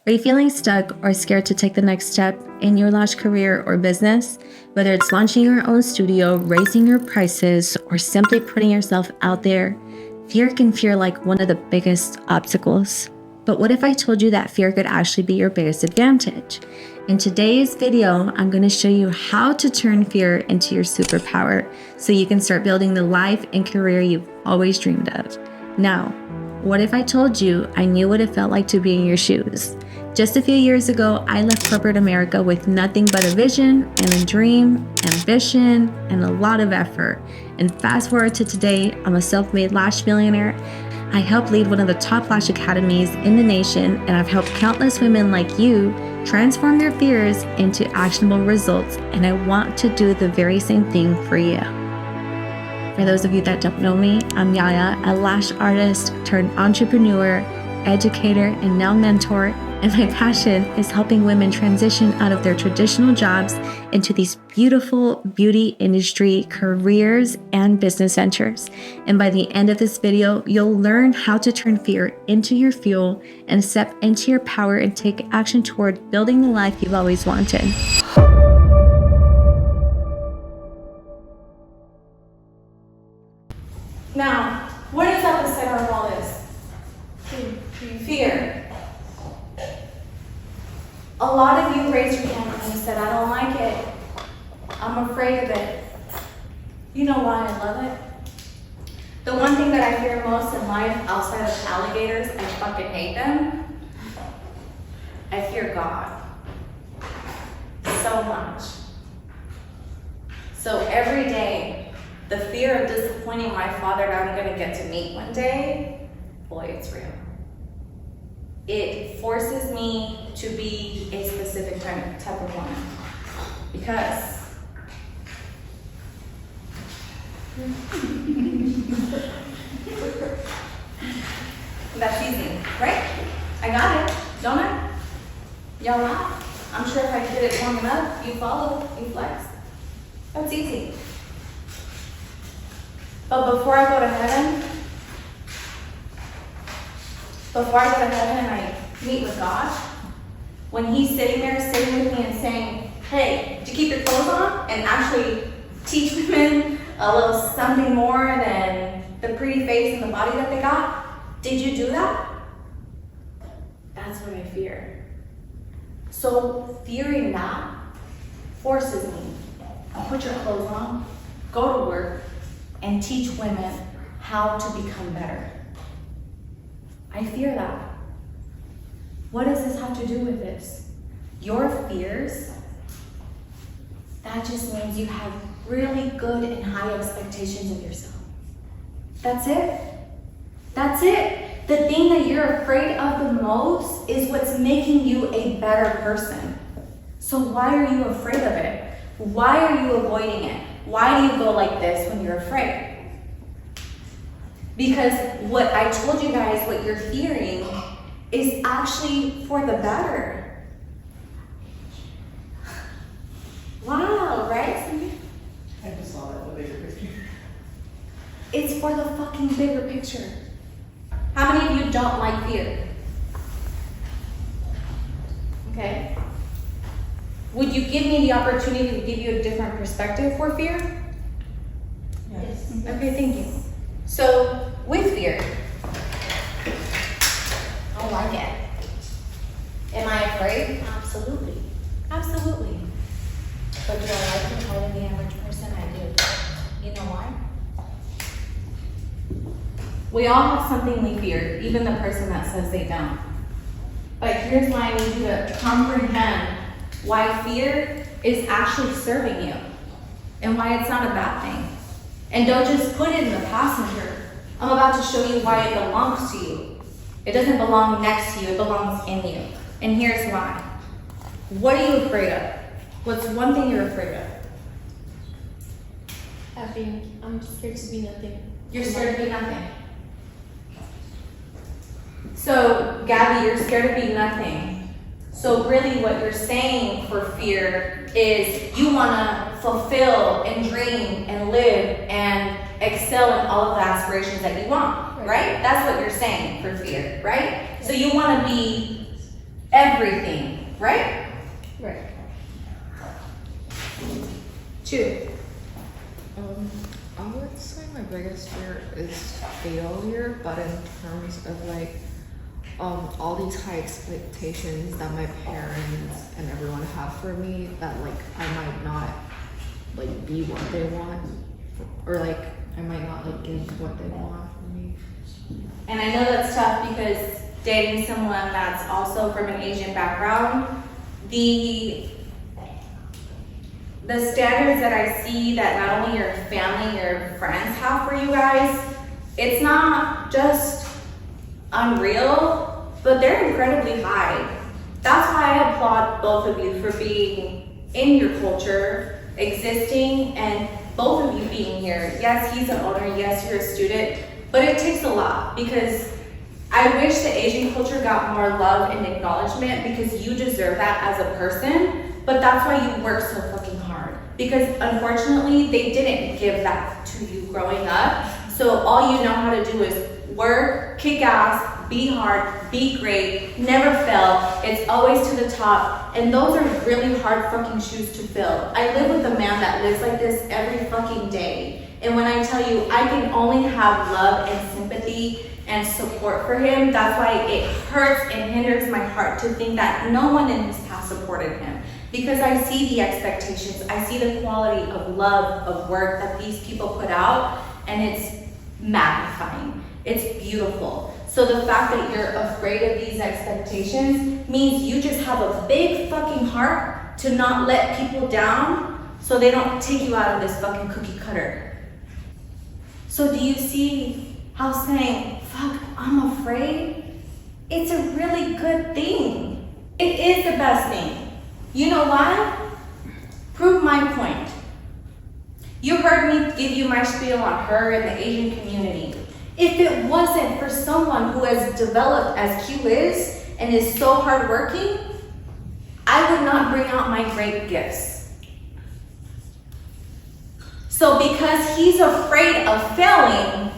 Are you feeling stuck or scared to take the next step in your lash career or business? Whether it's launching your own studio, raising your prices, or simply putting yourself out there, fear can feel like one of the biggest obstacles. But what if I told you that fear could actually be your biggest advantage? In today's video, I'm going to show you how to turn fear into your superpower so you can start building the life and career you've always dreamed of. Now, what if I told you I knew what it felt like to be in your shoes? Just a few years ago, I left corporate America with nothing but a vision and a dream, ambition, and a lot of effort. And fast forward to today, I'm a self-made lash millionaire. I help lead one of the top lash academies in the nation, and I've helped countless women like you transform their fears into actionable results, and I want to do the very same thing for you. For those of you that don't know me, I'm Yaya, a lash artist turned entrepreneur, educator, and now mentor, and my passion is helping women transition out of their traditional jobs into these beautiful beauty industry careers and business ventures. And by the end of this video, you'll learn how to turn fear into your fuel and step into your power and take action toward building the life you've always wanted. Now, what is at the center of all this? Fear. A lot of you raised your hand and you said, I don't like it. I'm afraid of it. You know why I love it? The one thing that I fear most in life outside of alligators, I fucking hate them. I fear God. So much. So every day, the fear of disappointing my father that I'm gonna get to meet one day, boy, it's real. It forces me to be a specific type of woman. Because that's easy, right? I got it, don't I? Y'all laugh. I'm sure if I did it long enough, you follow, you flex. That's easy. But before I go to heaven and I meet with God, when he's sitting there, sitting with me and saying, hey, did you keep your clothes on? And actually teach women a little something more than the pretty face and the body that they got? Did you do that? That's what I fear. So fearing that forces me to put your clothes on, go to work, and teach women how to become better. I fear that. What does this have to do with this? Your fears, that just means you have really good and high expectations of yourself. That's it. That's it. The thing that you're afraid of the most is what's making you a better person. So why are you afraid of it? Why are you avoiding it? Why do you go like this when you're afraid? Because what I told you guys, what you're fearing, is actually for the better. Wow, right? I just saw that, the bigger picture. It's for the fucking bigger picture. How many of you don't like fear? Okay. Would you give me the opportunity to give you a different perspective for fear? Yes. Okay, thank you. So, with fear, I don't like it. Am I afraid? Absolutely. Absolutely. But do I like it more than the average person? I do. You know why? We all have something we fear, even the person that says they don't. But here's why I need you to comprehend why fear is actually serving you and why it's not a bad thing. And don't just put it in the passenger. I'm about to show you why it belongs to you. It doesn't belong next to you, it belongs in you. And here's why. What are you afraid of? What's one thing you're afraid of? I'm scared to be nothing. You're scared to be nothing. So, Gabby, you're scared to be nothing. So really what you're saying for fear is you want to fulfill and dream and live and excel in all of the aspirations that you want, right? That's what you're saying for fear, right? So you want to be everything, right? Right. 2. I would say my biggest fear is failure, but in terms of like all these high expectations that my parents and everyone have for me, that like I might not like be what they want, or like I might not like give what they want from me. And I know that's tough because dating someone that's also from an Asian background, the standards that I see that not only your family, your friends have for you guys, it's not just unreal, but they're incredibly high. That's why I applaud both of you for being in your culture, existing, and both of you being here. Yes, he's an owner, yes, you're a student, but it takes a lot because I wish the Asian culture got more love and acknowledgement because you deserve that as a person, but that's why you work so fucking hard. Because unfortunately, they didn't give that to you growing up. So all you know how to do is work, kick ass, be hard, be great, never fail. It's always to the top. And those are really hard fucking shoes to fill. I live with a man that lives like this every fucking day. And when I tell you, I can only have love and sympathy and support for him, that's why it hurts and hinders my heart to think that no one in his past supported him. Because I see the expectations, I see the quality of love, of work that these people put out, and it's magnifying. It's beautiful. So the fact that you're afraid of these expectations means you just have a big fucking heart to not let people down so they don't take you out of this fucking cookie cutter. So do you see how saying, fuck, I'm afraid, it's a really good thing. It is the best thing. You know why? Prove my point. You heard me give you my spiel on her and the Asian community. If it wasn't for someone who has developed as Q is and is so hardworking, I would not bring out my great gifts. So because he's afraid of failing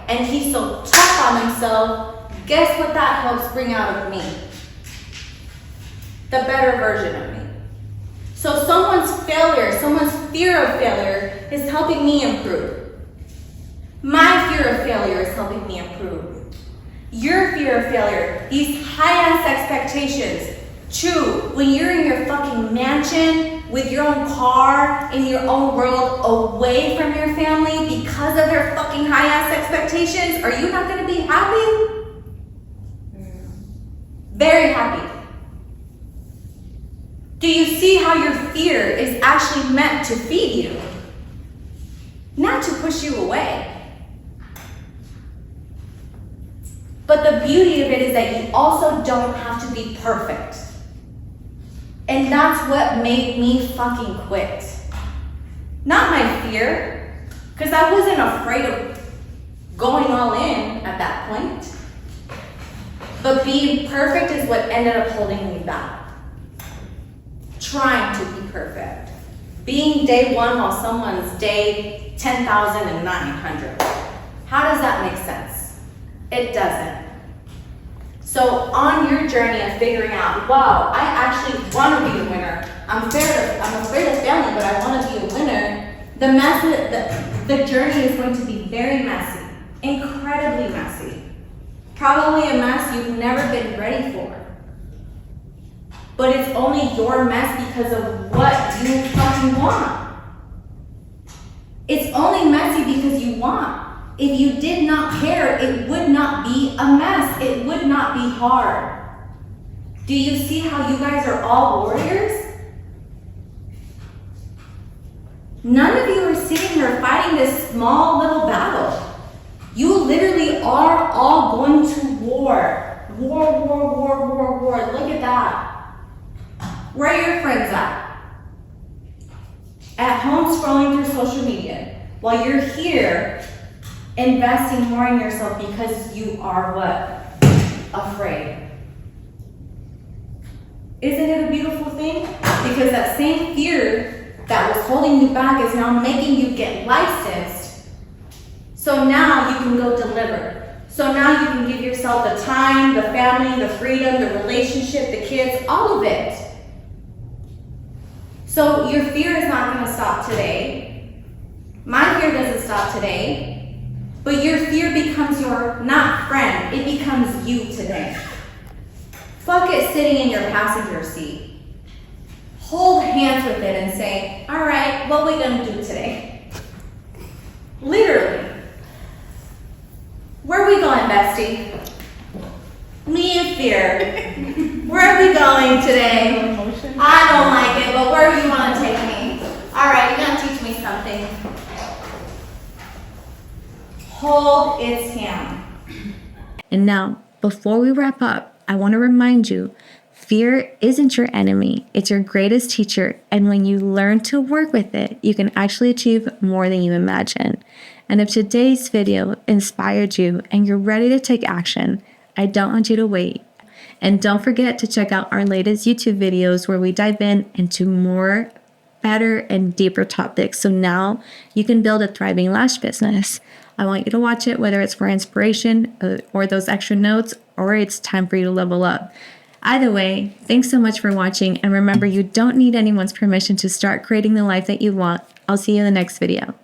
and he's so tough on himself, guess what that helps bring out of me? The better version of me. So someone's failure, someone's fear of failure is helping me improve. My fear of failure is helping me improve. Your fear of failure, these high-ass expectations. True, when you're in your fucking mansion, with your own car, in your own world, away from your family because of their fucking high-ass expectations, are you not gonna be happy? Very happy. Do you see how your fear is actually meant to feed you? Not to push you away. But the beauty of it is that you also don't have to be perfect. And that's what made me fucking quit. Not my fear, because I wasn't afraid of going all in at that point. But being perfect is what ended up holding me back. Trying to be perfect. Being day one while someone's day 10,900. How does that make sense? It doesn't. So on your journey of figuring out, wow, I actually want to be a winner. I'm afraid of failing, but I want to be a winner. The journey is going to be very messy, incredibly messy. Probably a mess you've never been ready for. But it's only your mess because of what you fucking want. It's only messy because you want. If you did not care, it would not be a mess. It would not be hard. Do you see how you guys are all warriors? None of you are sitting here fighting this small little battle. You literally are all going to war. War, war, war, war, war. Look at that. Where are your friends at? At home scrolling through social media while you're here investing more in yourself because you are what? Afraid. Isn't it a beautiful thing? Because that same fear that was holding you back is now making you get licensed. So now you can go deliver. So now you can give yourself the time, the family, the freedom, the relationship, the kids, all of it. So your fear is not going to stop today. My fear doesn't stop today. But your fear becomes your, not friend, it becomes you today. Fuck it sitting in your passenger seat. Hold hands with it and say, all right, what are we going to do today? Literally. Where are we going, bestie? Me and fear. Where are we going today? I don't like it, but where do you want to take me? All right, you're going to teach me something. Hold its hand. And now, before we wrap up, I want to remind you, fear isn't your enemy. It's your greatest teacher. And when you learn to work with it, you can actually achieve more than you imagine. And if today's video inspired you and you're ready to take action, I don't want you to wait. And don't forget to check out our latest YouTube videos where we dive into more better and deeper topics. So now you can build a thriving lash business. I want you to watch it, whether it's for inspiration or those extra notes, or it's time for you to level up. Either way, thanks so much for watching. And remember, you don't need anyone's permission to start creating the life that you want. I'll see you in the next video.